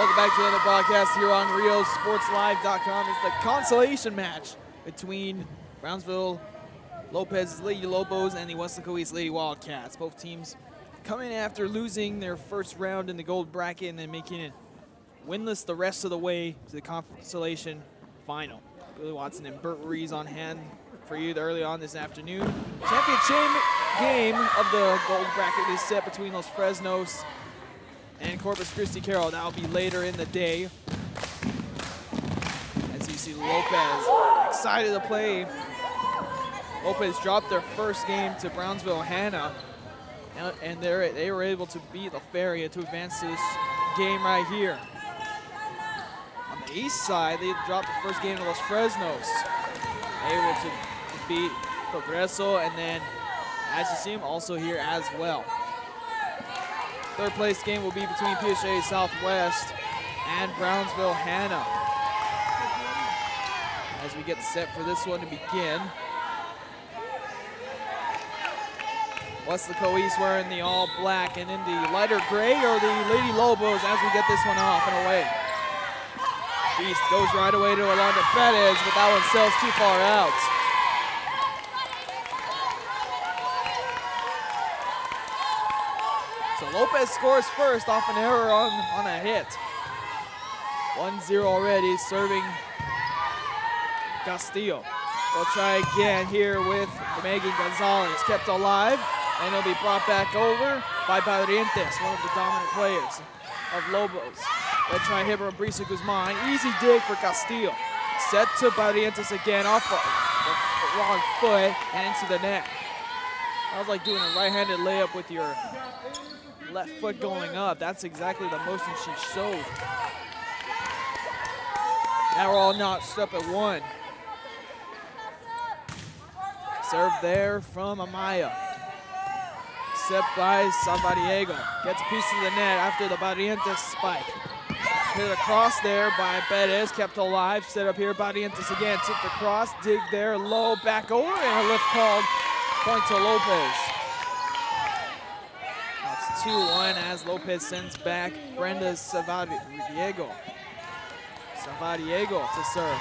Welcome back to another broadcast here on RioSportsLive.com. It's the consolation match between Brownsville Lopez's Lady Lobos and the Weslaco East Lady Wildcats. Both teams coming after losing their first round in the gold bracket and then making it winless the rest of the way to the consolation final. Billy Watson and Bert Ruiz on hand for you early on this afternoon. Championship game of the gold bracket is set between Los Fresnos and Corpus Christi Carroll. That'll be later in the day. As you see Lopez excited to play. Lopez dropped their first game to Brownsville Hannah, and they were able to beat La Feria to advance to this game right here. On the east side, they dropped the first game to Los Fresnos. Able to beat Progreso, and then, as you see them, also here as well. Third place game will be between PSA Southwest and Brownsville Hannah. As we get set for this one to begin. Weslaco East wearing the all black, and in the lighter gray are the Lady Lobos as we get this one off and away. Beast goes right away to Alonda Perez, but that one sails too far out. So Lopez scores first off an error on a hit. 1-0 already, serving Castillo. They'll try again here with Megan Gonzalez, kept alive, and it'll be brought back over by Barrientos, one of the dominant players of Lobos. They'll try hit from Brisa Guzman. Easy dig for Castillo. Set to Barrientos again, off the wrong foot and into the net. That was like doing a right-handed layup with your left foot going up. That's exactly the motion she showed. Now we're all notched up at one. Serve there from Amaya. Set by Salvadiego. Gets a piece of the net after the Barrientos spike. Hit across there by Perez, kept alive. Set up here, Barrientos again. Tipped across, dig there, low, back over, and a lift called. Point to Lopez. That's 2-1 as Lopez sends back Brenda Savadiego. Savadiego to serve.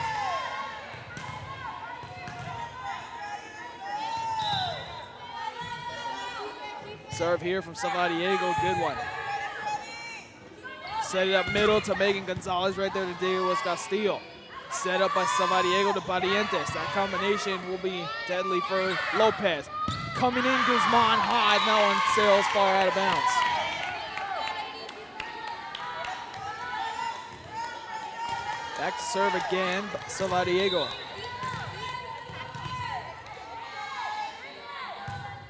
Serve here from Savadiego, good one. Set it up middle to Megan Gonzalez, right there to deal with Castillo. Set up by Savadiego to Barrientos. That combination will be deadly for Lopez. Coming in, Guzman high, that one sails far out of bounds. Back to serve again, Savadiego.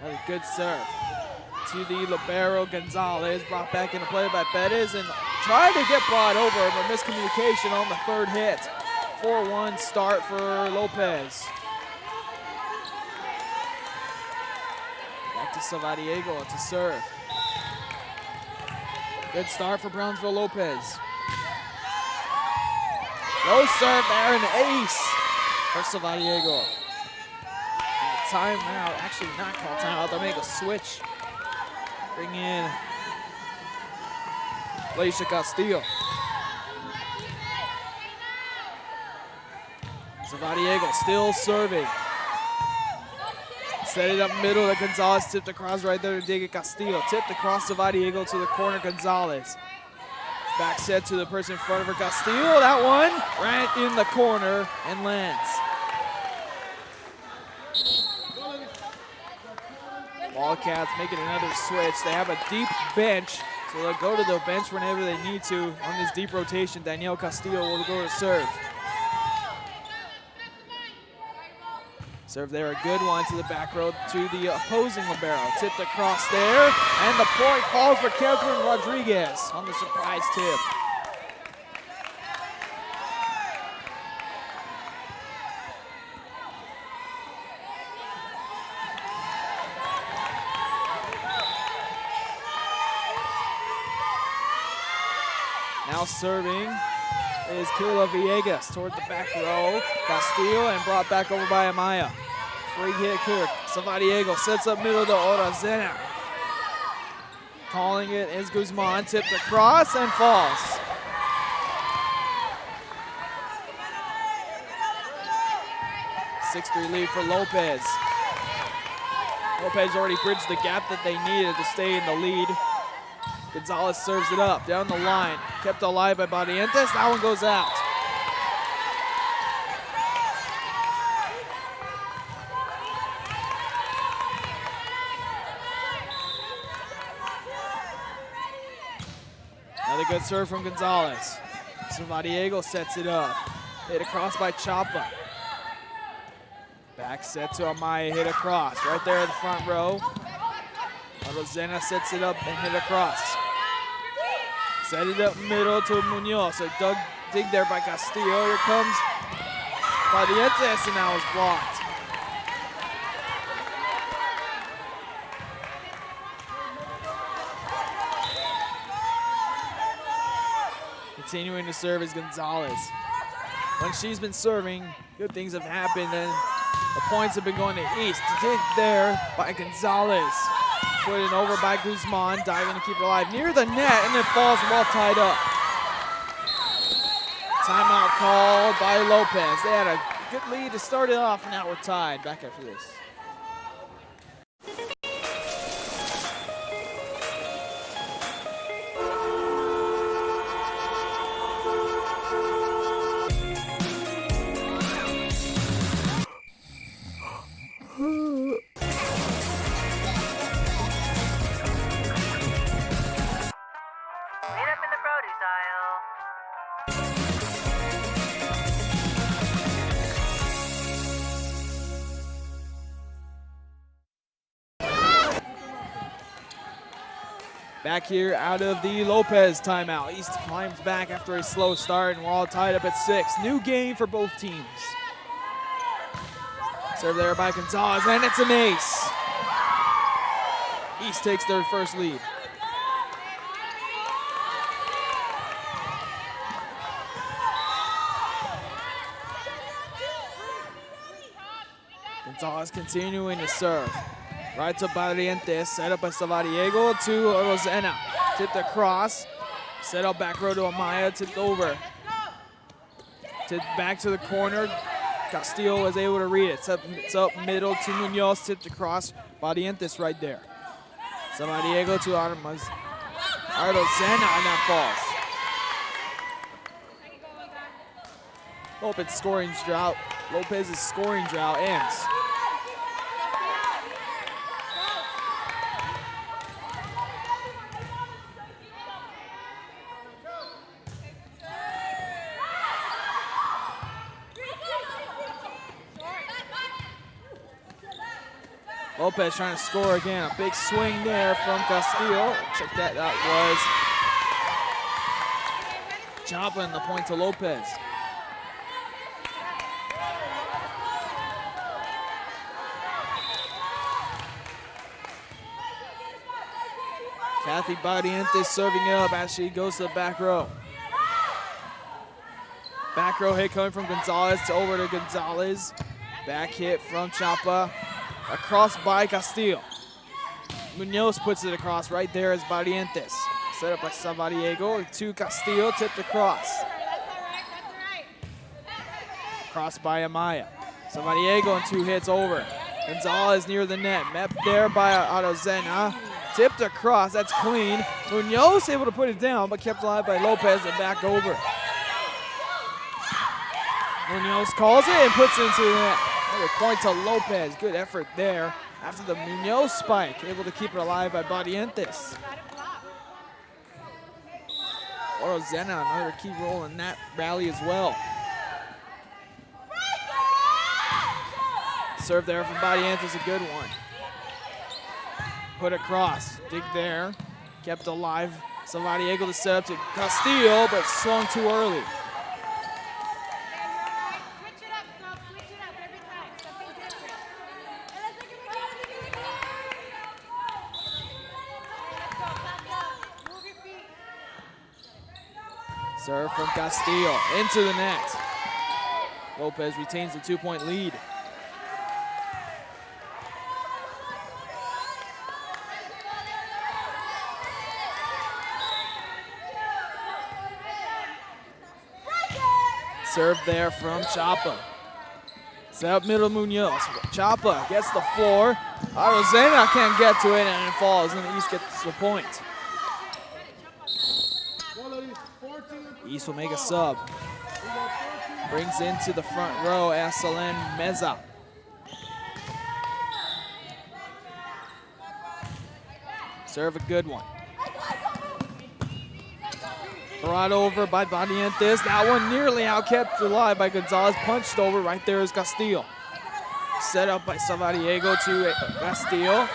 Another good serve. To the libero Gonzalez, brought back into play by Perez, and tried to get brought over, but miscommunication on the third hit. 4-1 start for Lopez. Back to Savadiego to serve. Good start for Brownsville Lopez. No serve there, an ace for Savadiego. Timeout, actually not called timeout, they'll make a switch. Bring in Leisha Castillo. Savadiego still serving. Set it up middle to Gonzalez, tipped across right there to Diego Castillo. Tipped across Savadiego to the corner, Gonzalez. Back set to the person in front of her, Castillo. That one right in the corner and lands. Wildcats making another switch. They have a deep bench, so they'll go to the bench whenever they need to. On this deep rotation, Danielle Castillo will go to serve. Serve there, a good one to the back row to the opposing libero. Tipped across there, and the point falls for Catherine Rodriguez on the surprise tip. Now serving is Kayla Villegas toward the back row. Castillo and brought back over by Amaya. Free hit here. Savadiego sets up middle to Orazena. Calling it is Guzman, tipped across and falls. 6-3 lead for Lopez. Lopez already bridged the gap that they needed to stay in the lead. Gonzalez serves it up, down the line. Kept alive by Barrientos, that one goes out. Another good serve from Gonzalez. Savadiego sets it up. Hit across by Chapa. Back set to Amaya, hit across. Right there in the front row. Rosena sets it up and hit across. Set it up middle to Munoz. A dig there by Castillo. Here comes Barrientos, and now is blocked. Continuing to serve is Gonzalez. When she's been serving, good things have happened, and the points have been going to East. Dig there by Gonzalez. Put it over by Guzman, diving to keep it alive near the net, and then falls well tied up. Timeout called by Lopez. They had a good lead to start it off, and now we're tied. Back after this. Back here out of the Lopez timeout. East climbs back after a slow start, and we're all tied up at 6. New game for both teams. Serve there by Gonzalez, and it's an ace. East takes their first lead. Gonzalez continuing to serve. Right to Barrientos, set up by Savadiego to Rosena. Tipped across, set up back row to Amaya, tipped over. Tipped back to the corner. Castillo was able to read it. It's up middle to Munoz, tipped across. Barrientos right there. Savadiego to Rosena, and that falls. Lopez's scoring drought ends. Lopez trying to score again. A big swing there from Castillo. Check that. That was Joplin, the point to Lopez. Kathy Barrientos serving it up as she goes to the back row. Back row hit coming from Gonzalez to over to Gonzalez. Back hit from Chapa. Across by Castillo. Munoz puts it across. Right there is Barrientos. Set up by Savadiego to Castillo, tipped across. Cross by Amaya. Savadiego and 2 hits over. Gonzalez near the net. Met there by Arozena. Tipped across. That's clean. Munoz able to put it down, but kept alive by Lopez and back over. Munoz calls it and puts it into the net. Another point to Lopez. Good effort there after the Munoz spike. Able to keep it alive by Barrientos. Orozena, another key role in that rally as well. Serve there from Barrientos, a good one. Put across, dig there. Kept alive. Savadiego to set up to Castillo, but swung too early. Serve from Castillo into the net. Lopez retains the 2-point lead. Serve there from Chapa. Set up middle, Munoz. Chapa gets the floor. Arozena can't get to it, and it falls, and the East gets the point. East will make a sub. Brings into the front row, Asalen Meza. Serve a good one. Brought over by Barrientos. That one nearly out-kept alive by Gonzalez. Punched over. Right there is Castillo. Set up by Savariego to Castillo.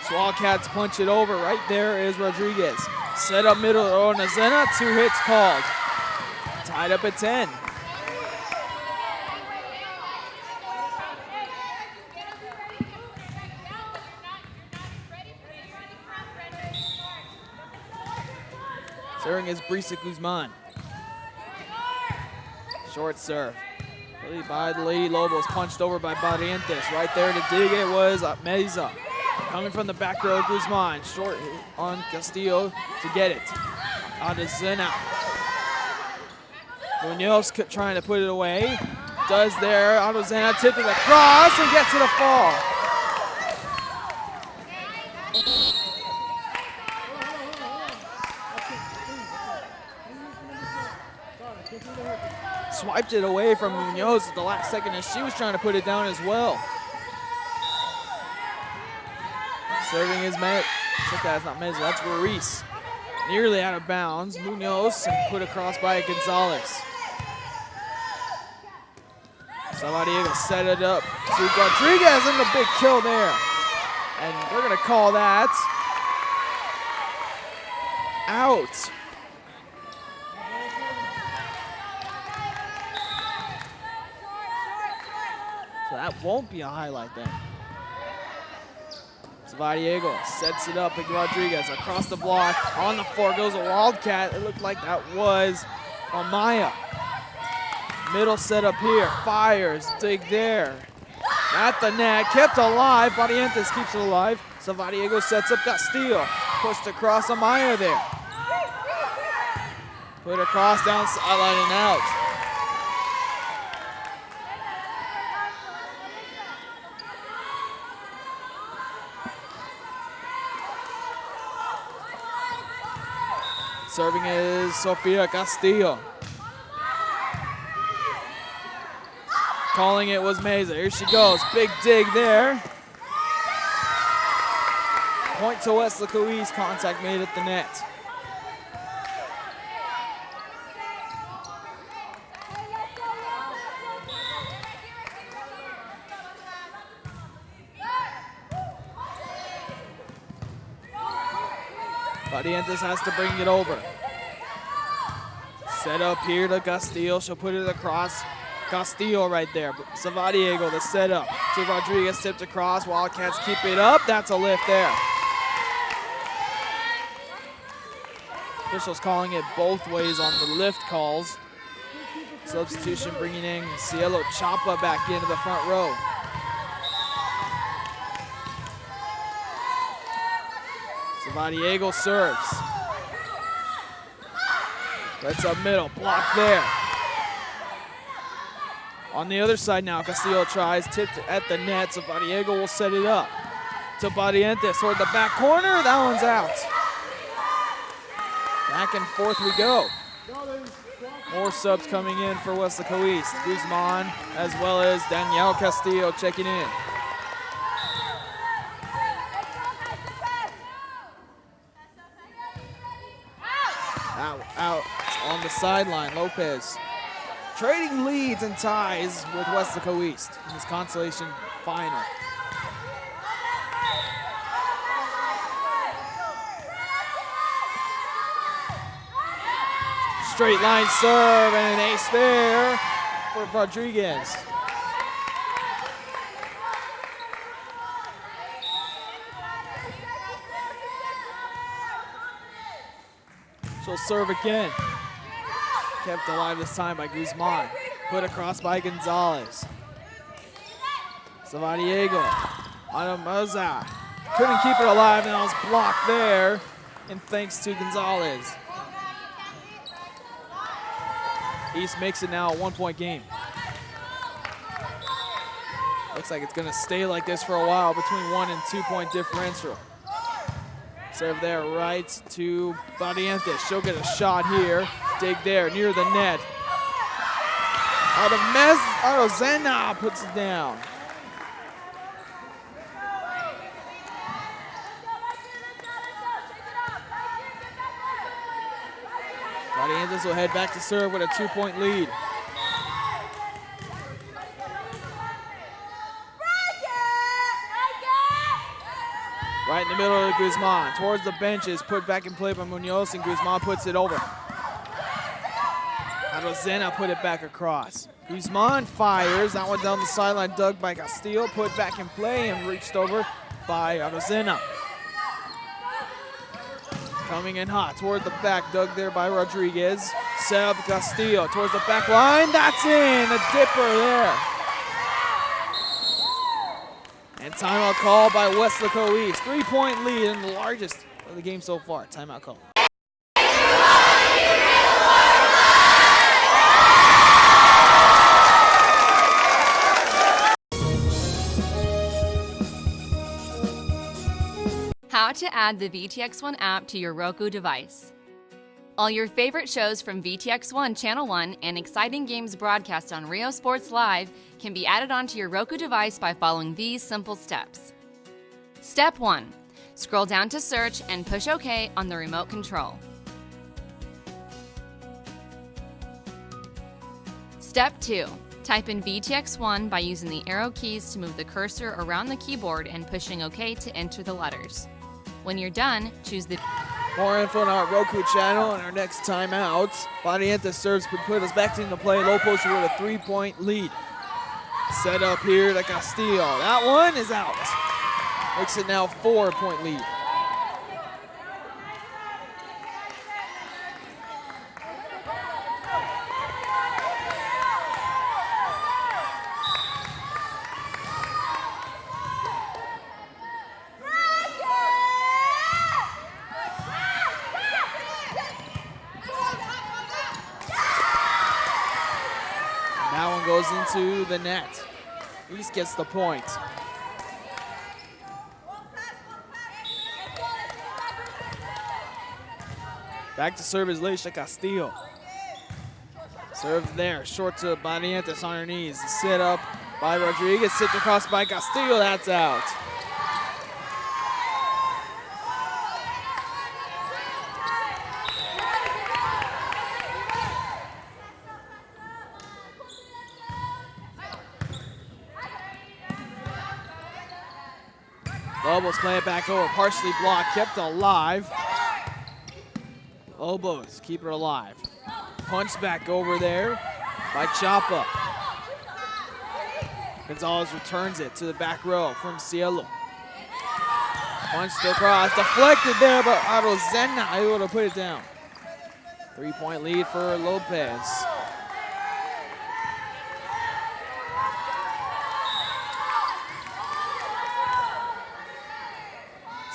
Wildcats punch it over. Right there is Rodriguez. Set up middle. Onazena. 2 hits called. Tied up at 10. Serving is Brisa Guzman. Short serve. Played by the Lady Lobos, punched over by Barrientos. Right there to dig it was Meza. Coming from the back row, Guzman. Short on Castillo to get it. Adesina. Munoz trying to put it away. Does there. Adesina tipped it across and gets it a fall. Swiped it away from Munoz at the last second, and she was trying to put it down as well. Serving is that's not Meza, that's Ruiz. Nearly out of bounds. Munoz and put across by Gonzalez. Savariego set it up to Rodriguez, and the big kill there. And we're going to call that out. So that won't be a highlight then. Savariego sets it up with Rodriguez across the block. On the floor goes a Wildcat. It looked like that was Amaya. Middle set up here. Fires. Dig there. At the net. Kept alive. Barrientos keeps it alive. Savariego sets up Castillo. Pushed across Amaya there. Put across down sideline and out. Serving is Sofia Castillo. Calling it was Meza. Here she goes. Big dig there. Point to Weslaco East. Contact made at the net. Barrientos has to bring it over. Set up here to Castillo. She'll put it across. Castillo right there. Savariego, the setup to Rodriguez, tipped across. Wildcats keep it up. That's a lift there. Officials calling it both ways on the lift calls. Substitution bringing in Cielo Chapa back into the front row. Savariego serves. That's up middle, block there. On the other side now, Castillo tries, tipped at the net, so Savariego will set it up. To Barrientos toward the back corner, that one's out. Back and forth we go. More subs coming in for Weslaco East. Guzman as well as Danielle Castillo checking in. Out on the sideline, Lopez trading leads and ties with Weslaco East in this Consolation final. Straight line serve and an ace there for Rodriguez. She'll serve again. Kept alive this time by Guzman. Put across by Gonzalez. Savariego on Moza. Couldn't keep it alive, and that was blocked there. And thanks to Gonzalez. East makes it now a 1-point game. Looks like it's going to stay like this for a while between 1 and 2 point differential. Serve there right to Barrientos. She'll get a shot here. Dig there near the net. Arozena puts it down. Barrientos will head back to serve with a 2-point lead. Right in the middle of Guzman, towards the benches, put back in play by Munoz, and Guzman puts it over. Arozena put it back across. Guzman fires, that one down the sideline, dug by Castillo, put back in play and reached over by Arozena. Coming in hot toward the back, dug there by Rodriguez. Set up Castillo towards the back line, that's in, a dipper there. And timeout call by Weslaco East. 3-point lead and the largest of the game so far. Timeout call. How to add the VTX1 app to your Roku device. All your favorite shows from VTX1 Channel 1 and exciting games broadcast on Rio Sports Live can be added onto your Roku device by following these simple steps. Step 1. Scroll down to search and push OK on the remote control. Step 2. Type in VTX1 by using the arrow keys to move the cursor around the keyboard and pushing OK to enter the letters. When you're done, choose the... More info on our Roku channel and our next timeout. Barrientos serves to put us back into play. Lopez with a 3-point lead. Set up here to Castillo. That one is out. Makes it now 4-point lead. Goes into the net. East gets the point. Back to serve is Leisha Castillo. Serve there, short to Barrientos on her knees. Sit up by Rodriguez, sit across by Castillo, that's out. Lobos play it back over, partially blocked, kept alive. Lobos keep it alive. Punch back over there by Chapa. Gonzalez returns it to the back row from Cielo. Punched across, deflected there, but Arozena able to put it down. 3-point lead for Lopez.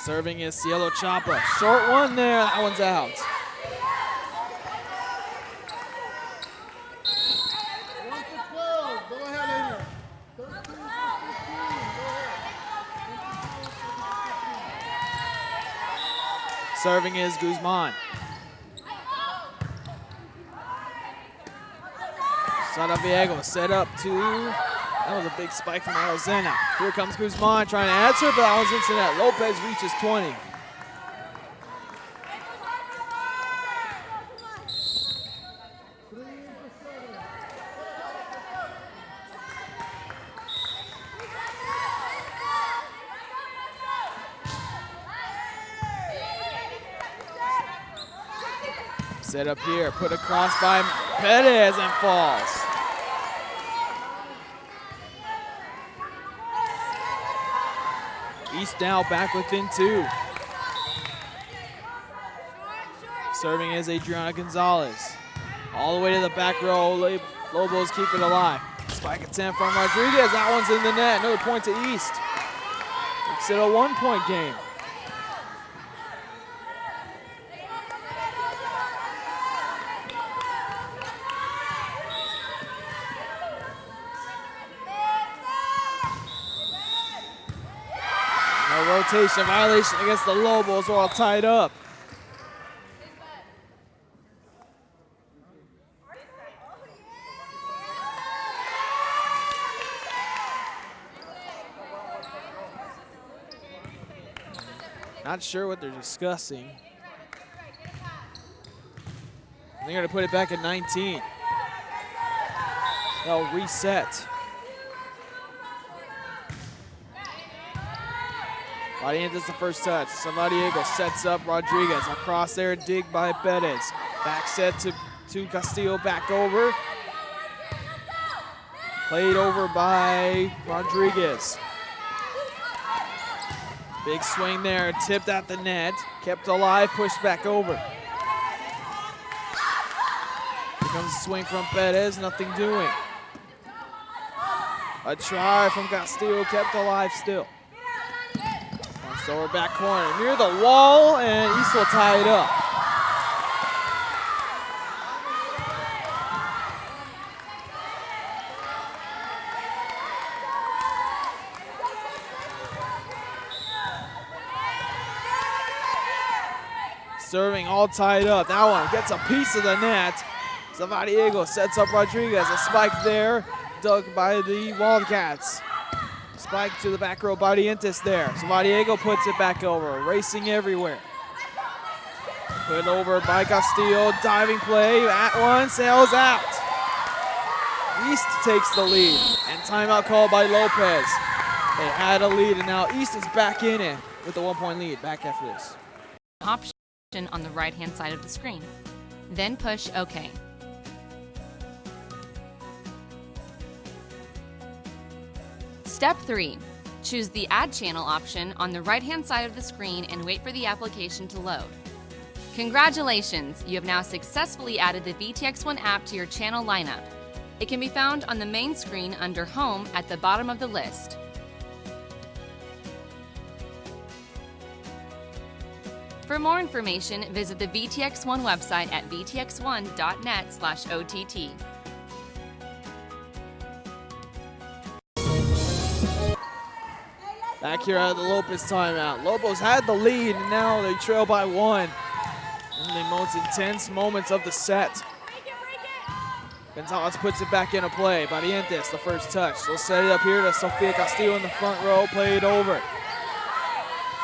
Serving is Cielo Chapa. Short one there, that one's out. Serving is Guzman. Saraviego set up to, that was a big spike from Arozena. Here comes Guzman trying to answer, but that was into net. Lopez reaches 20. Set up here, put across by Perez and falls. East now back within 2. Serving is Adriana Gonzalez. All the way to the back row, Lobos keep it alive. Spike attempt from Rodriguez, that one's in the net. Another point to East. Makes it a 1-point game. rotation violation against the Lobos. We're all tied up. Not sure what they're discussing. They're going to put it back at 19. They'll reset. Valientes the first touch. Salvadiego sets up Rodriguez. Across there, dig by Perez. Back set to Castillo, back over. Played over by Rodriguez. Big swing there, tipped at the net. Kept alive, pushed back over. Here comes a swing from Perez, nothing doing. A try from Castillo, kept alive still. So we're back corner, near the wall, and East will tie it up. Serving all tied up. That one gets a piece of the net. Salvadiego sets up Rodriguez. A spike there, dug by the Wildcats. Spike to the back row, Barrientos there. Salvadiego puts it back over, racing everywhere. Put over by Castillo, diving play. That one sails out. East takes the lead, and timeout called by Lopez. They had a lead, and now East is back in it with a 1-point lead. Back after this. Option on the right-hand side of the screen. Then push OK. Step 3. Choose the Add Channel option on the right-hand side of the screen and wait for the application to load. Congratulations! You have now successfully added the VTX1 app to your channel lineup. It can be found on the main screen under Home at the bottom of the list. For more information, visit the VTX1 website at vtx1.net/OTT. Back here at the Lopez timeout. Lobos had the lead, and now they trail by 1. In the most intense moments of the set. Gonzalez puts it back into play. Barrientos, the first touch. They'll set it up here to Sofia Castillo in the front row. Played over.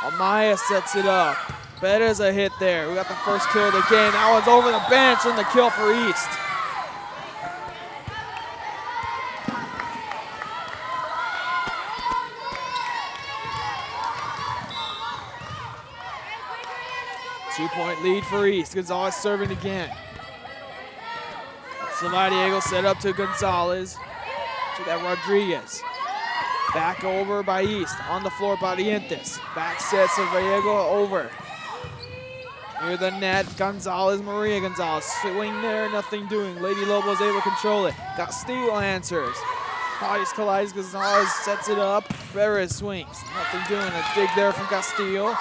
Amaya sets it up. Perez a hit there. We got the first kill of the game. That one's over the bench, and the kill for East. Two-point lead for East. Gonzalez serving again. Salvadiego set up to Gonzalez. To that Rodriguez. Back over by East. On the floor, Barrientos. Back set, Salvadiego over. Near the net, Gonzalez, Maria Gonzalez. Swing there, nothing doing. Lady Lobos able to control it. Castillo answers. Bodies collides, Gonzalez sets it up. Perez swings. Nothing doing. A dig there from Castillo.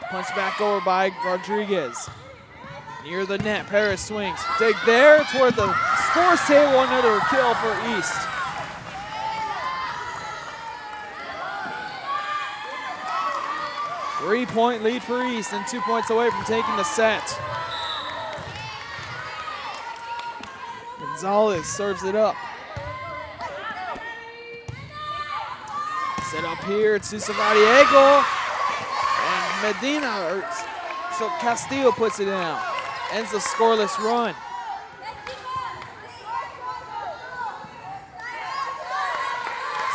Punch back over by Rodriguez. Near the net, Perez swings. Dig there toward the scores table. Another kill for East. Three-point lead for East and 2 points away from taking the set. Gonzalez serves it up. Set up here to Salvadiego. And Medina, so Castillo puts it down. Ends the scoreless run.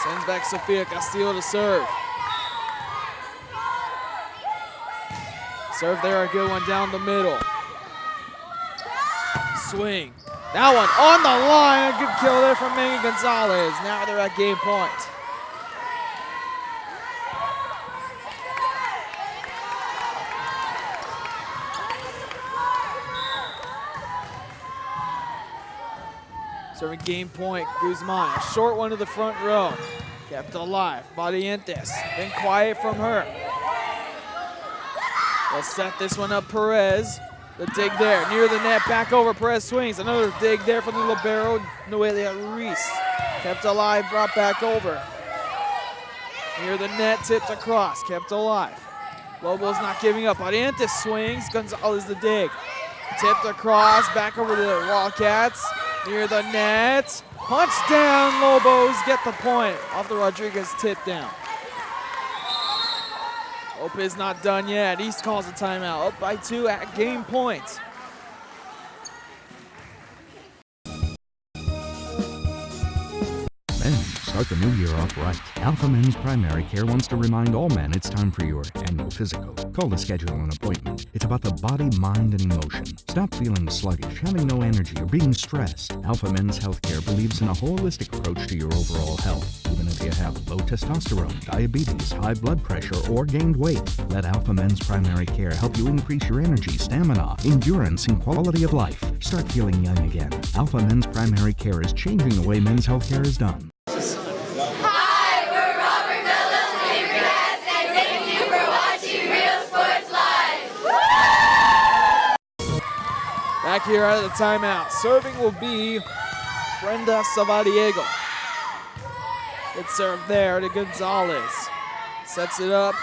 Sends back Sofia Castillo to serve. Serve there, a good one down the middle. Swing. That one on the line. A good kill there from Megan Gonzalez. Now they're at game point. Serving game point, Guzman. A short one to the front row. Kept alive. Barrientos. Been quiet from her. They'll set this one up, Perez. The dig there, near the net, back over, Perez swings. Another dig there from the libero, Noelia Ruiz. Kept alive, brought back over. Near the net, tipped across, kept alive. Lobos not giving up. Arientes swings. Gonzalez the dig. Tipped across. Back over to the Wildcats. Near the net. Punch down. Lobos get the point off the Rodriguez tip down. Lopez not done yet. East calls a timeout. Up by 2 at game point. Start the new year off right. Alpha Men's Primary Care wants to remind all men it's time for your annual physical. Call to schedule an appointment. It's about the body, mind, and emotion. Stop feeling sluggish, having no energy, or being stressed. Alpha Men's Healthcare believes in a holistic approach to your overall health. Even if you have low testosterone, diabetes, high blood pressure, or gained weight, let Alpha Men's Primary Care help you increase your energy, stamina, endurance, and quality of life. Start feeling young again. Alpha Men's Primary Care is changing the way men's healthcare is done. Back here out of the timeout. Serving will be Brenda Savadiego. Good serve there to Gonzalez. Sets it up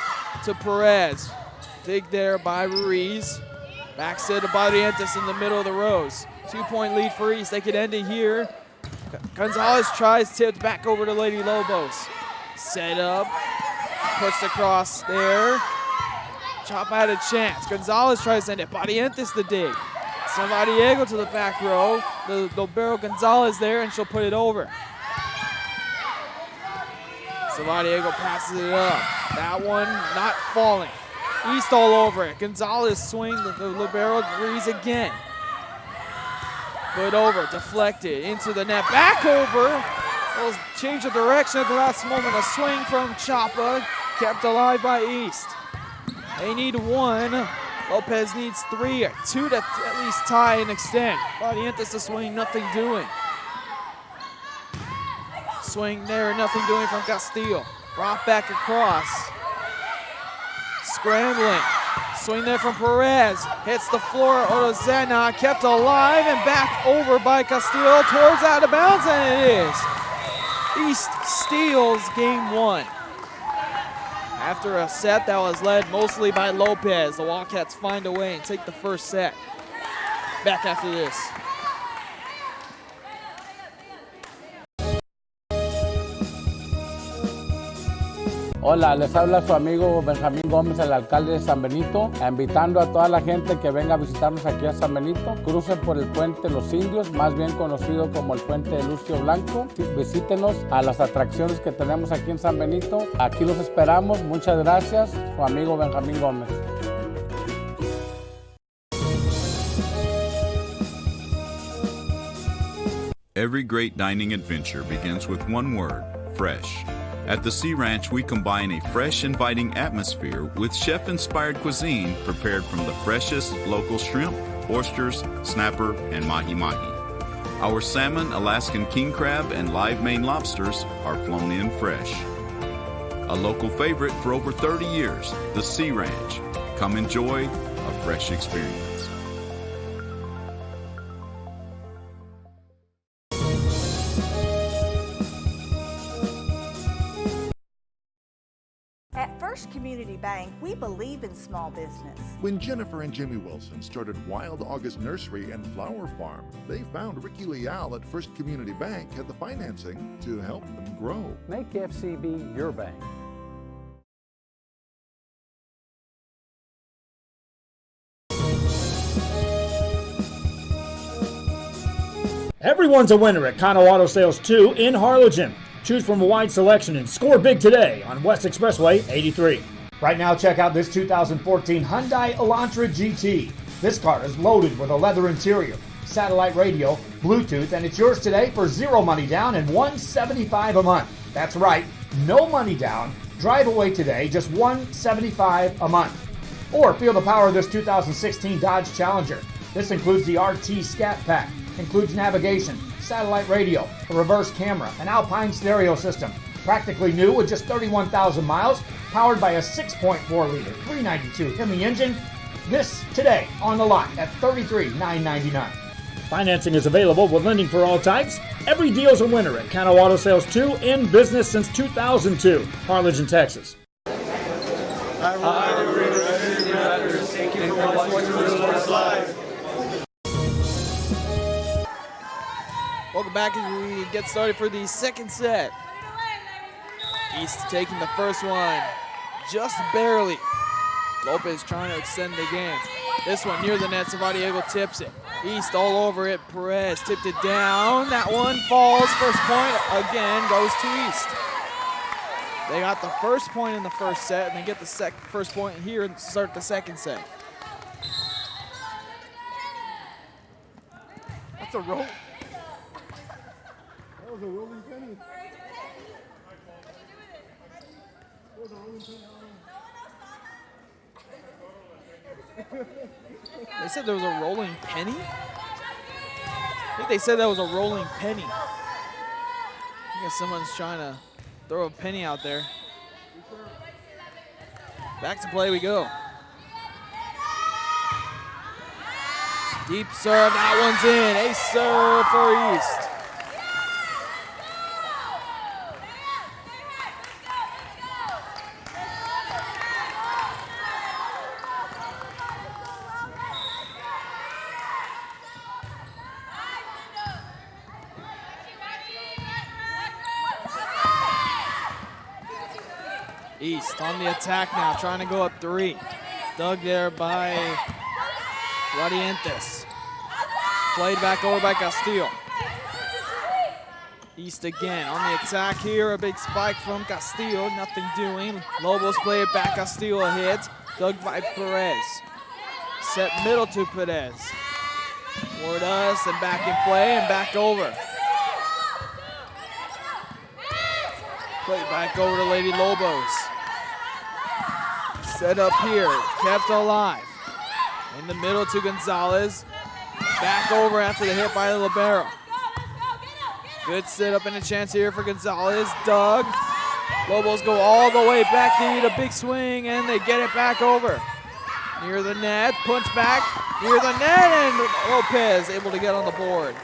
to Perez. Dig there by Ruiz. Backs it to Barrientos in the middle of the rows. 2-point lead for East. They could end it here. Gonzalez tries, tipped back over to Lady Lobos. Set up. Pushed across there. Chop had a chance. Gonzalez tries to end it. Barrientos the dig. Savadiego to the back row. The Lobero Gonzalez there, and she'll put it over. Savadiego passes it up. That one not falling. East all over it. Gonzalez swing. The Libero agrees again. Put over, deflected into the net. Back over. We'll change of direction at the last moment. A swing from Chapa, kept alive by East. They need 1. Lopez needs 3 or 2 to at least tie and extend. Barrientos to swing, nothing doing. Swing there, nothing doing from Castillo. Brought back across. Scrambling. Swing there from Perez. Hits the floor. Orozena kept alive and back over by Castillo towards out of bounds, and it is. East steals game 1. After a set that was led mostly by Lopez, the Wildcats find a way and take the first set. Back after this. Hola, les habla su amigo Benjamín Gómez, el alcalde de San Benito, invitando a toda la gente que venga a visitarnos aquí a San Benito. Crucen por el puente Los Indios, más bien conocido como el puente de Lucio Blanco. Visítenos a las atracciones que tenemos aquí en San Benito. Aquí los esperamos. Muchas gracias. Su amigo Benjamín Gómez. Every great dining adventure begins with one word: fresh. At the Sea Ranch, we combine a fresh, inviting atmosphere with chef-inspired cuisine prepared from the freshest local shrimp, oysters, snapper, and mahi-mahi. Our salmon, Alaskan king crab, and live Maine lobsters are flown in fresh. A local favorite for over 30 years, the Sea Ranch. Come enjoy a fresh experience. At First Community Bank, we believe in small business. When Jennifer and Jimmy Wilson started Wild August Nursery and Flower Farm, they found Ricky Leal at First Community Bank had the financing to help them grow. Make FCB your bank. Everyone's a winner at Kano Auto Sales 2 in Harlingen. Choose from a wide selection and score big today on West Expressway 83. Right now, check out this 2014 Hyundai Elantra GT. This car is loaded with a leather interior, satellite radio, Bluetooth, and it's yours today for zero money down and $175 a month. That's right, no money down. Drive away today, just $175 a month. Or feel the power of this 2016 Dodge Challenger. This includes the RT Scat Pack, includes navigation, satellite radio, a reverse camera, an Alpine stereo system. Practically new with just 31,000 miles, powered by a 6.4-liter 392 Hemi engine. This today on the lot at $33,999. Financing is available with lending for all types. Every deal's a winner at Kano Auto Sales 2, in business since 2002. Harlingen, Texas. I ride a river Welcome back as we get started for the second set. East taking the first one just barely. Lopez trying to extend the game. This one near the net, Savadiego tips it. East all over it, Perez tipped it down. That one falls, first point again goes to East. They got the first point in the first set, and they get the first point here and start the second set. That's a roll. That was a rolling penny. They said there was a rolling penny? I think they said that was a rolling penny. I guess someone's trying to throw a penny out there. Back to play we go. Deep serve, that one's in. Ace serve for East. East on the attack now, trying to go up 3. Dug there by Radiantes. Played back over by Castillo. East again on the attack here. A big spike from Castillo, nothing doing. Lobos play it back, Castillo hits. Dug by Perez. Set middle to Perez. Toward us and back in play and back over. Play back over to Lady Lobos. Set up here, kept alive. In the middle to Gonzalez. Back over after the hit by the libero. Good set up and a chance here for Gonzalez. Dug. Lobos go all the way back. They need a big swing and they get it back over. Near the net, punch back. Near the net and Lopez able to get on the board.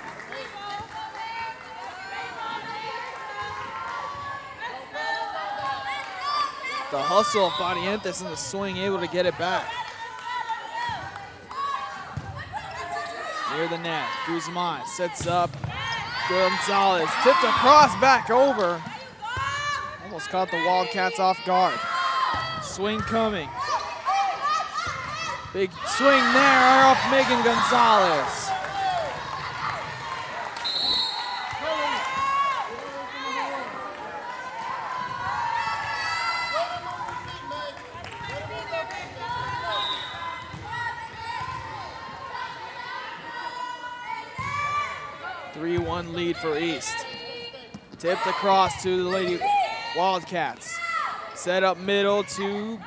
The hustle of Barrientos and the swing able to get it back. Near the net, Guzman sets up. Gonzalez tipped across, back over. Almost caught the Wildcats off guard. Swing coming. Big swing there off Megan Gonzalez. Lead for East. Tipped across to the Lady Wildcats. Set up middle to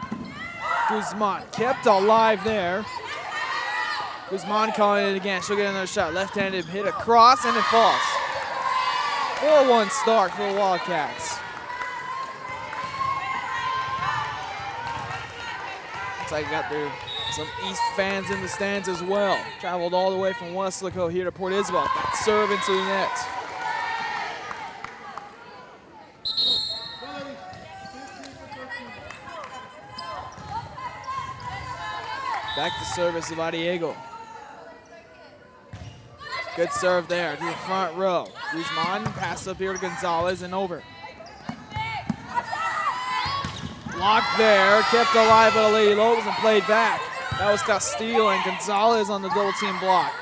Guzman. Kept alive there. Guzman calling it again. She'll get another shot. Left-handed hit across and it falls. 4-1 start for the Wildcats. Looks like got some East fans in the stands as well. Traveled all the way from Weslaco here to Port Isabel. That serve into the net. Back to service of Adiego. Good serve there to the front row. Guzman pass up here to Gonzalez and over. Blocked there, kept alive by the Lady Lobos and played back. That was Castillo and Gonzalez on the double team block.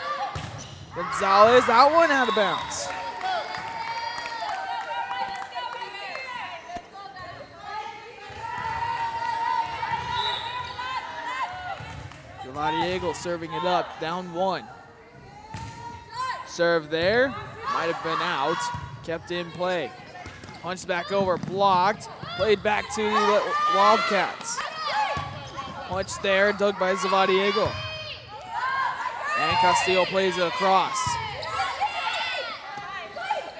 Gonzalez, that one out of bounds. Diego serving it up, down 1. Serve there, might have been out, kept in play. Punched back over, blocked, played back to the Wildcats. Punch there, dug by Zavadiego. And Castillo plays it across.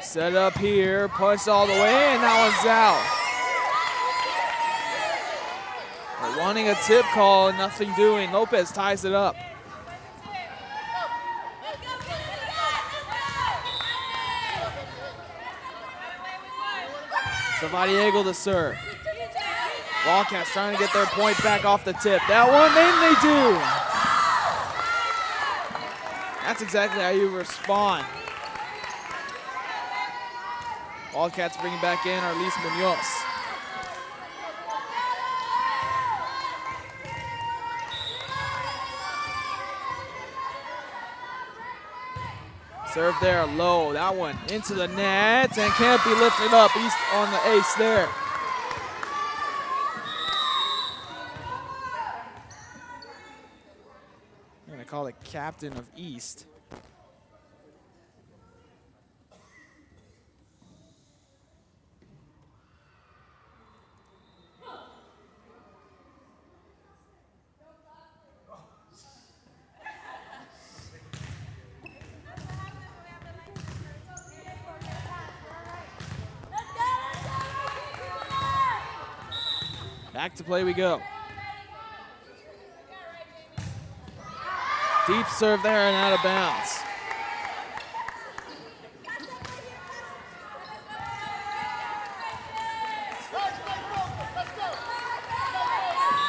Set up here, punched all the way, and that one's out. They're wanting a tip call and nothing doing. Lopez ties it up. Zavadiego to serve. Wildcats trying to get their point back off the tip. That one, then they do. That's exactly how you respond. Wildcats bringing back in Arlis Munoz. Serve there, low. That one into the net and can't be lifted up. East on the ace there. I'm going to call it captain of East. Back to play we go. Deep serve there and out of bounds.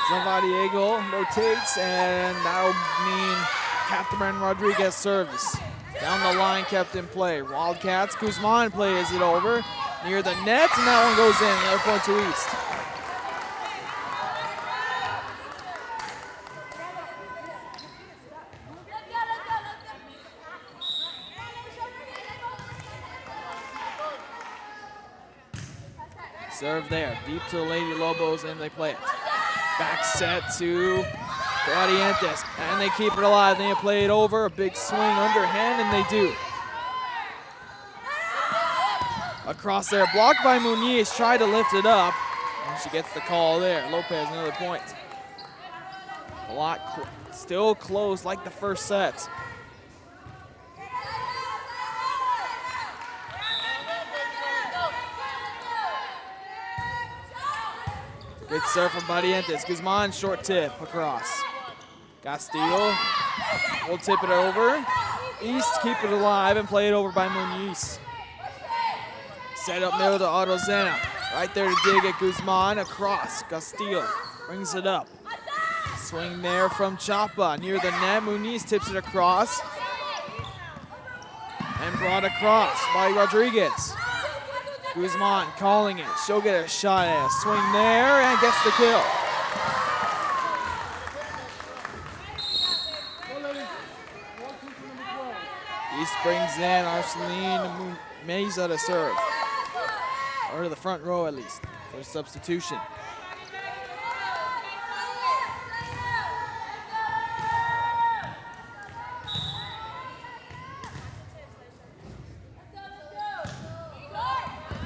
Zavadiego rotates, and that'll mean Catherine Rodriguez serves. Down the line kept in play. Wildcats, Guzman plays it over near the net, and that one goes in. Another point to East. Serve there, deep to the Lady Lobos, and they play it. Back set to Gradientes, and they keep it alive. They play it over, a big swing underhand, and they do. Across there, blocked by Muniz, tried to lift it up, and she gets the call there. Lopez, another point. Block still close like the first set. Good serve from Barrientos. Guzman, short tip across. Castillo will tip it over. East keep it alive and play it over by Muniz. Set up middle to Autozena. Right there to dig at Guzman across. Castillo brings it up. Swing there from Chapa near the net. Muniz tips it across. And brought across by Rodriguez. Guzman calling it. She'll get a shot at it. Swing there and gets the kill. East brings in Arceline Meza to serve. Or to the front row at least for a substitution.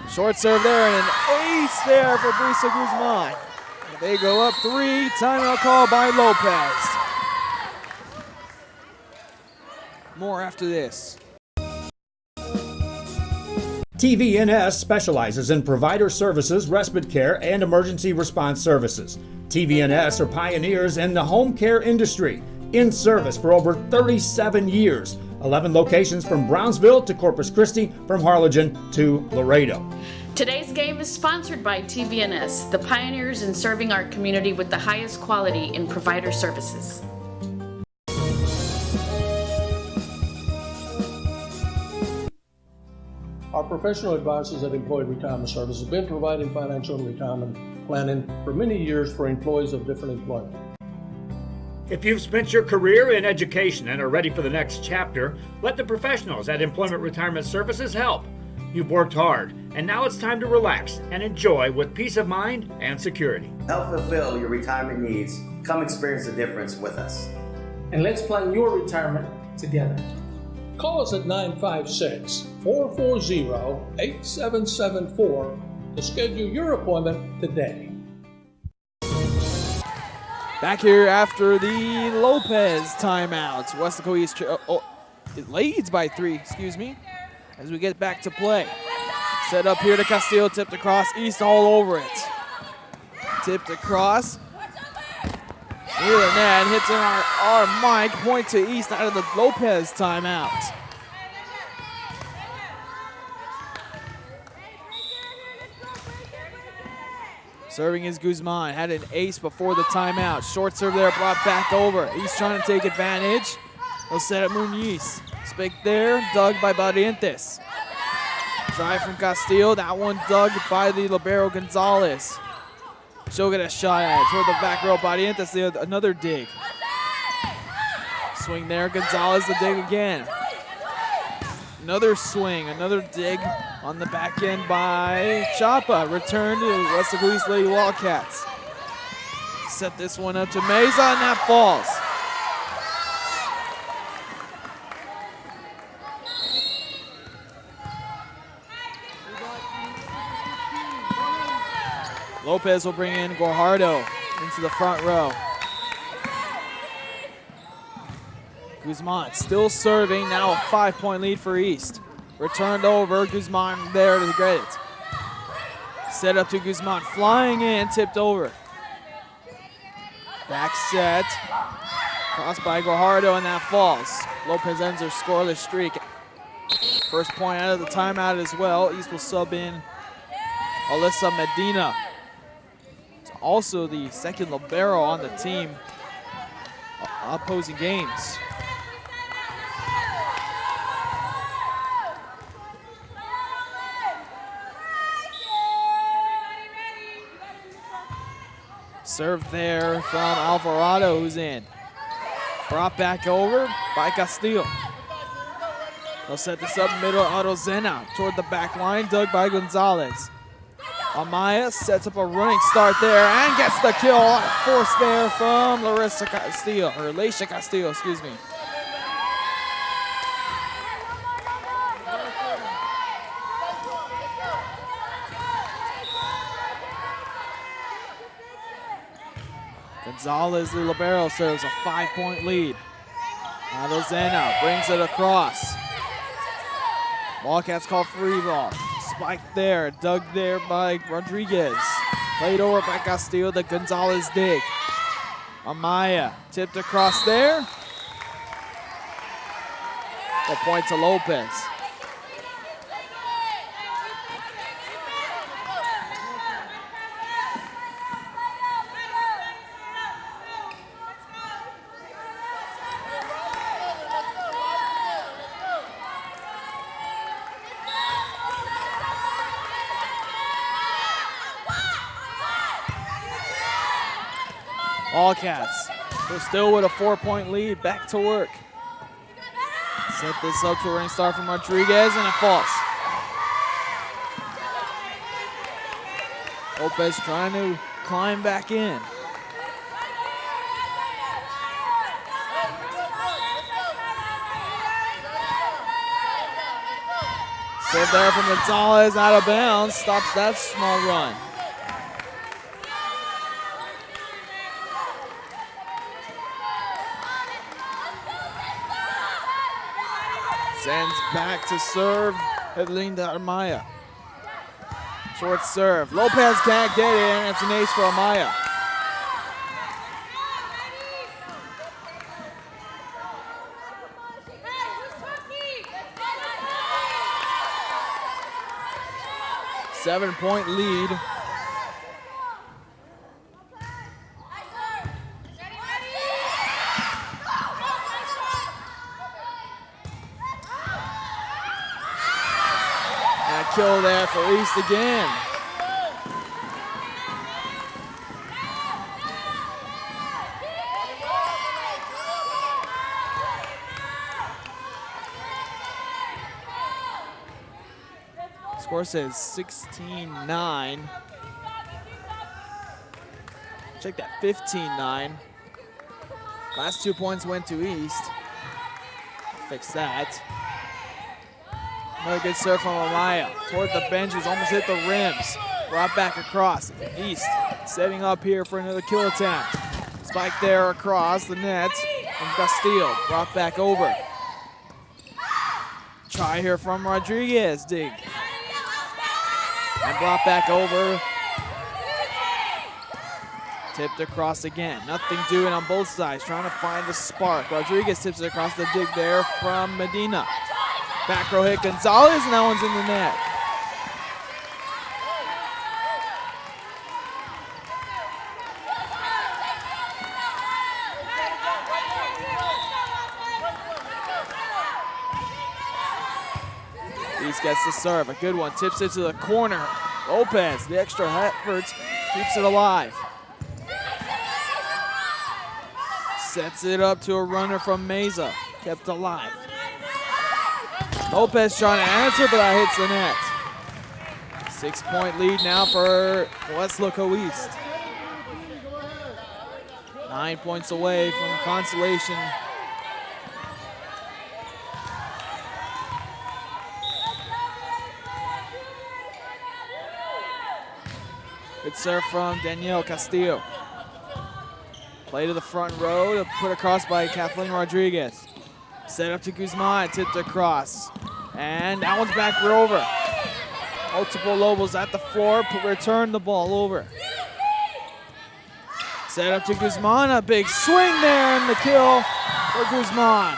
Short serve there and an ace there for Brisa Guzman. They go up 3, timeout call by Lopez. More after this. TVNS specializes in provider services, respite care, and emergency response services. TVNS are pioneers in the home care industry, in service for over 37 years. 11 locations from Brownsville to Corpus Christi, from Harlingen to Laredo. Today's game is sponsored by TVNS, the pioneers in serving our community with the highest quality in provider services. Our professional advisors at Employee Retirement Services have been providing financial and retirement planning for many years for employees of different employment. If you've spent your career in education and are ready for the next chapter, let the professionals at Employment Retirement Services help. You've worked hard, and now it's time to relax and enjoy with peace of mind and security. Help fulfill your retirement needs. Come experience the difference with us. And let's plan your retirement together. Call us at 956-440-8774 to schedule your appointment today. Back here after the Lopez timeout. Weslaco East it leads by 3, excuse me, as we get back to play. Set up here to Castillo, tipped across, East all over it. Tipped across. Near the net, hits in our mic, point to East out of the Lopez timeout. Serving is Guzman, had an ace before the timeout. Short serve there, brought back over. East trying to take advantage. They'll set up Muniz. Spike there, dug by Barrientos. Drive from Castillo, that one dug by the libero Gonzalez. She'll get a shot at it toward the back row. Barrientos, another dig. Swing there, Gonzalez the dig again. Another swing, another dig on the back end by Chapa. Return to Weslaco East Lady Wildcats. Set this one up to Meza, and that falls. Lopez will bring in Guajardo into the front row. Guzman still serving, now a 5-point lead for East. Returned over, Guzman there to get it. Set up to Guzman, flying in, tipped over. Back set, crossed by Guajardo, and that falls. Lopez ends their scoreless streak. First point out of the timeout as well. East will sub in Alyssa Medina. It's also the second libero on the team, opposing games. Serve there from Alvarado, who's in. Brought back over by Castillo. They'll set this up middle, Arozena toward the back line, dug by Gonzalez. Amaya sets up a running start there and gets the kill. Force there from Laisha Castillo, excuse me. Gonzalez, the libero, serves a 5-point lead. Arozena brings it across. Wildcats call free ball. Spiked there, dug there by Rodriguez. Played over by Castillo, the Gonzalez dig. Amaya tipped across there. A point to Lopez. Wildcats, they're still with a 4-point lead, back to work. Set this up to a running start from Rodriguez, and it falls. Lopez trying to climb back in. Serve there from Gonzalez, out of bounds, stops that small run. Sends back to serve Evelinda Amaya. Short serve. Lopez can't get it, and it's an ace for Amaya. Seven-point lead. Kill there for East again. Score says 16-9. Check that, 15-9. Last 2 points went to East. Fix that. Another good serve from Amaya. Toward the benches, almost hit the rims. Brought back across. East setting up here for another kill attempt. Spike there across the net from Castillo. Brought back over. Try here from Rodriguez. Dig. And brought back over. Tipped across again. Nothing doing on both sides. Trying to find the spark. Rodriguez tips it across the dig there from Medina. Back row hit Gonzalez, and that one's in the net. East gets the serve. A good one. Tips it to the corner. Lopez, the extra effort, keeps it alive. Sets it up to a runner from Meza. Kept alive. Lopez trying to answer, but that hits the net. 6-point lead now for Weslaco East. 9 points away from Consolation. Good serve from Danielle Castillo. Play to the front row, to put across by Kathleen Rodriguez. Set up to Guzman, tipped across. And that one's back over. Multiple Lobos at the floor, return the ball over. Set up to Guzman, a big swing there, and the kill for Guzman.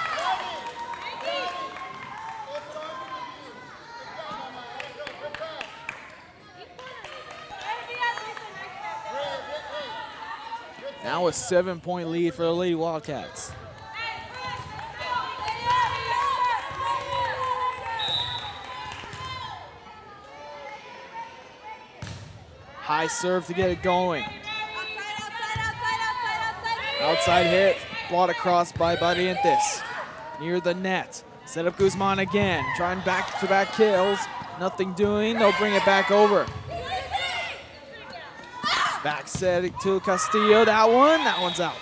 Now a 7-point lead for the Lady Wildcats. High serve to get it going. Outside hit, brought across by Barrientos. Near the net. Set up Guzman again, trying back-to-back kills. Nothing doing, they'll bring it back over. Back set to Castillo, that one's out.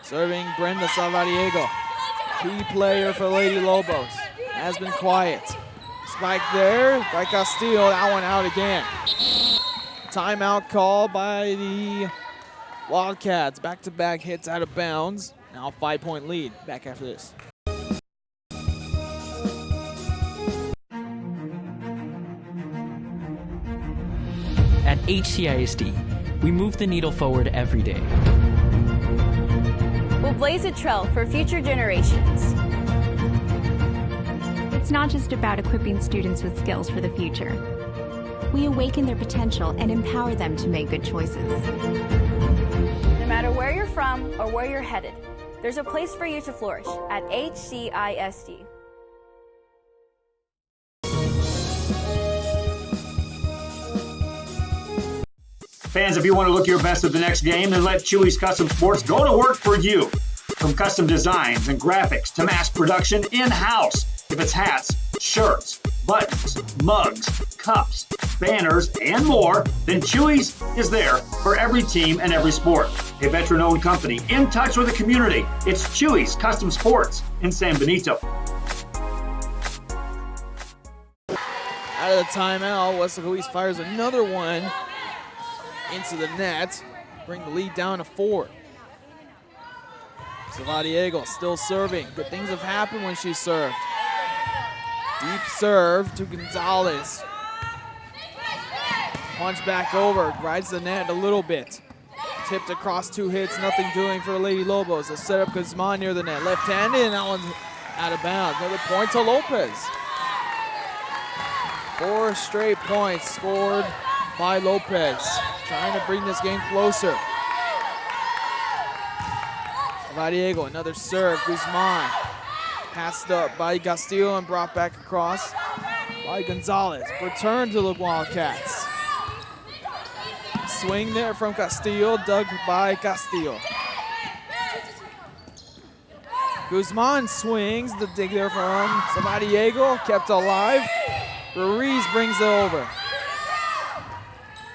Serving Brenda Salvadiego, key player for Lady Lobos, has been quiet. Spike there by Castillo, that one out again. Timeout call by the Wildcats. Back-to-back hits out of bounds. Now a 5-point lead. Back after this. At HCISD, we move the needle forward every day. We'll blaze a trail for future generations. It's not just about equipping students with skills for the future. We awaken their potential and empower them to make good choices. No matter where you're from or where you're headed, there's a place for you to flourish at HCISD. Fans, if you want to look your best at the next game, then let Chewy's Custom Sports go to work for you. From custom designs and graphics to mass production in-house. If it's hats, shirts, buttons, mugs, cups, banners, and more, then Chewy's is there for every team and every sport. A veteran-owned company in touch with the community. It's Chewy's Custom Sports in San Benito. Out of the timeout, Weslaco East fires another one into the net. Bring the lead down to 4. Salvadiego still serving. Good things have happened when she served. Deep serve to Gonzalez. Punch back over, rides the net a little bit. Tipped across 2 hits, nothing doing for the Lady Lobos. A set up Guzman near the net. Left-handed, and that one's out of bounds. Another point to Lopez. 4 straight points scored by Lopez. Trying to bring this game closer. Salvadiego, another serve, Guzman. Passed up by Castillo and brought back across by Gonzalez. Return to the Wildcats. Swing there from Castillo, dug by Castillo. Guzman swings, the dig there from Salvadiego, kept alive. Ruiz brings it over.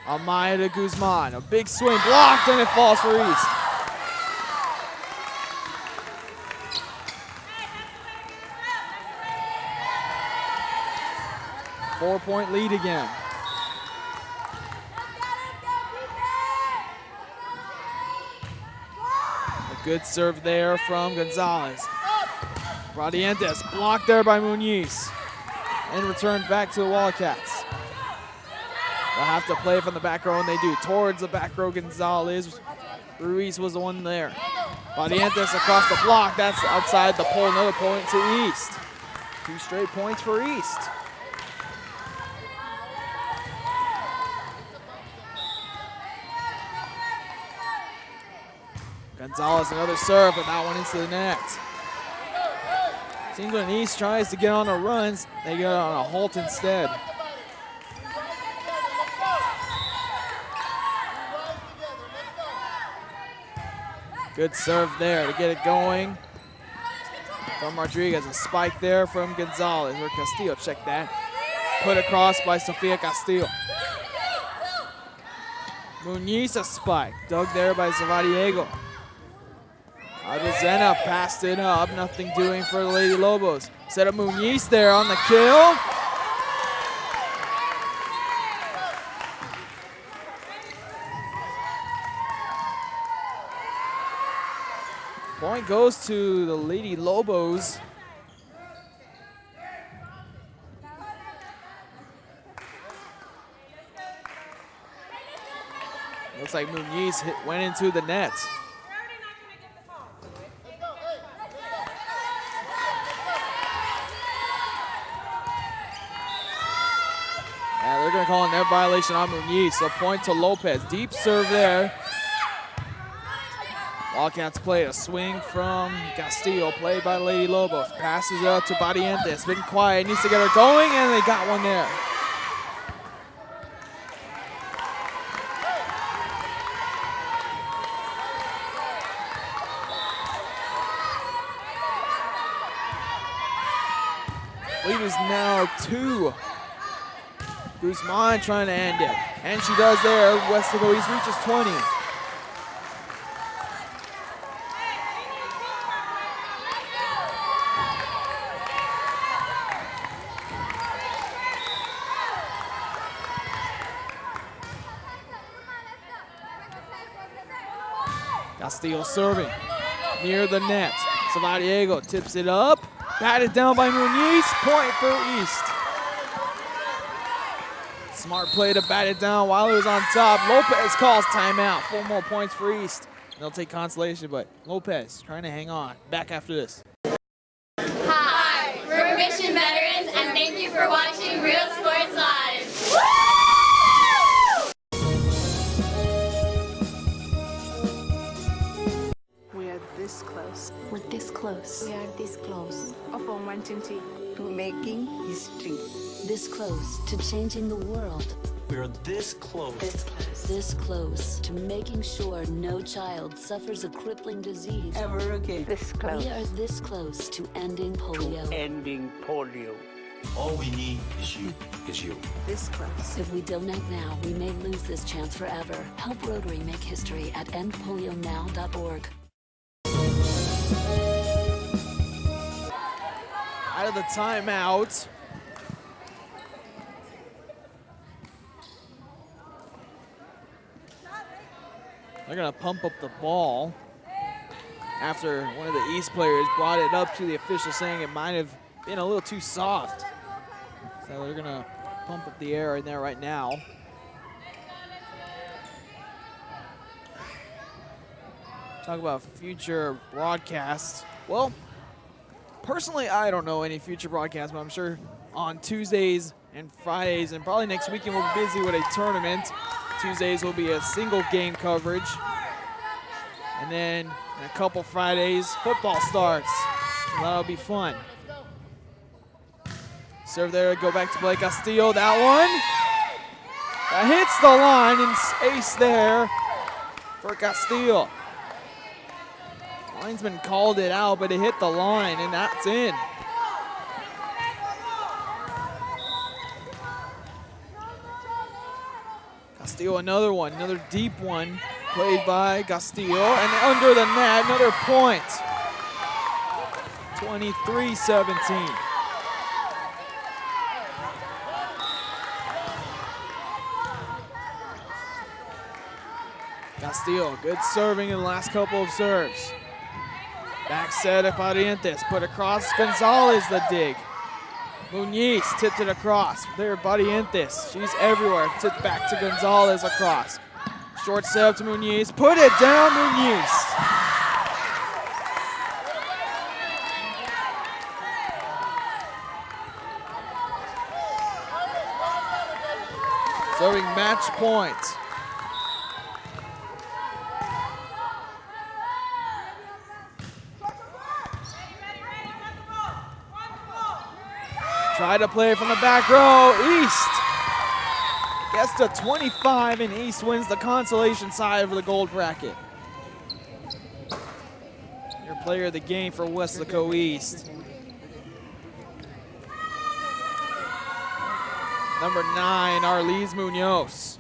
Amaya to Guzman, a big swing, blocked, and it falls for East. Four-point lead again. A good serve there from Gonzalez. Barrientos blocked there by Muniz. And returned back to the Wildcats. They'll have to play from the back row, and they do. Towards the back row, Gonzalez. Ruiz was the one there. Barrientos across the block. That's outside the pole. Another point to East. 2 straight points for East. Gonzalez, another serve, but that one into the net. Seems when East tries to get on the runs, they get on a halt instead. Good serve there to get it going from Rodriguez. A spike there from Gonzalez, or Castillo, check that. Put across by Sofia Castillo. Muniz, a spike, dug there by Zavadiego. Adrozena passed it up, nothing doing for the Lady Lobos. Set up Muniz there on the kill. Point goes to the Lady Lobos. Looks like Muniz went into the net. Yeah, they're going to call a net violation on Muniz, so point to Lopez. Deep serve there. Wildcats play a swing from Castillo, played by Lady Lobos. Passes up to Barrientos, been quiet, needs to get her going, and they got one there. Lead is now 2. Guzman trying to end it, and she does there. Weslaco East reaches 20. Castillo serving near the net. Savadiego tips it up. Batted down by Muniz. Point for East. Smart play to bat it down while it was on top. Lopez calls timeout. 4 more points for East. They'll take Consolation, but Lopez trying to hang on. Back after this. Hi, we're Mission Veterans, and thank you for watching Real Sports Live. We are this close. We're this close. We are this close of wanting to making history. This close to changing the world. We're this close. This close. This close to making sure no child suffers a crippling disease ever again. This close. We are this close to ending polio. Ending polio. All we need is you. This close. If we donate now, we may lose this chance forever. Help Rotary make history at endpolionow.org. Out of the timeout. They're going to pump up the ball after one of the East players brought it up to the official saying it might have been a little too soft. So they're going to pump up the air in there right now. Talk about future broadcasts. Well, personally, I don't know any future broadcasts, but I'm sure on Tuesdays and Fridays, and probably next weekend we'll be busy with a tournament. Tuesdays will be a single game coverage. And then in a couple Fridays, football starts. So that'll be fun. Serve there, go back to Blake Castillo. That one. That hits the line and ace there for Castillo. Linesman called it out, but it hit the line, and that's in. Castillo, another one, another deep one, played by Castillo, and under the net, another point. 23-17. Castillo, good serving in the last couple of serves. Back set at Barrientos, put across Gonzalez the dig. Muniz tipped it across. There, Barrientos, she's everywhere. Tipped back to Gonzalez across. Short serve to Muniz, put it down, Muniz. Serving match point. Try to play from the back row. East gets to 25, and East wins the consolation side of the gold bracket. Your player of the game for Weslaco East. Number 9, Arliz Munoz.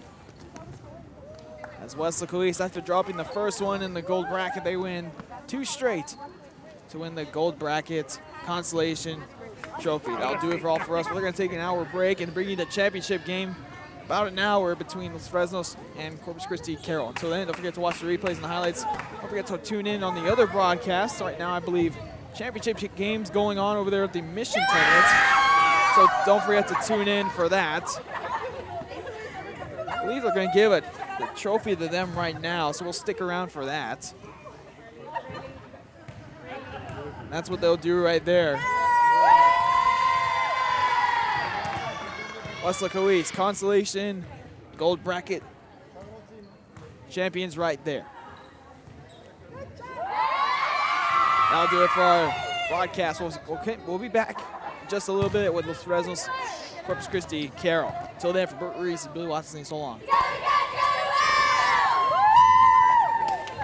As Weslaco East, after dropping the first one in the gold bracket, they win 2 straight to win the gold bracket consolation trophy. That'll do it for all for us. We're going to take an hour break and bring you the championship game, about an hour between Los Fresnos and Corpus Christi Carroll. Until then, don't forget to watch the replays and the highlights. Don't forget to tune in on the other broadcasts. Right now, I believe championship games going on over there at the Mission Tournament. So don't forget to tune in for that. I believe they're going to give the trophy to them right now, so we'll stick around for that. That's what they'll do right there. Weslaco East, consolation, gold bracket champions right there. That'll do it for our broadcast. We'll be back in just a little bit with Los Fresnos, Corpus Christi, Carroll. Until then, for Bert Reese and Billy Watson, so long.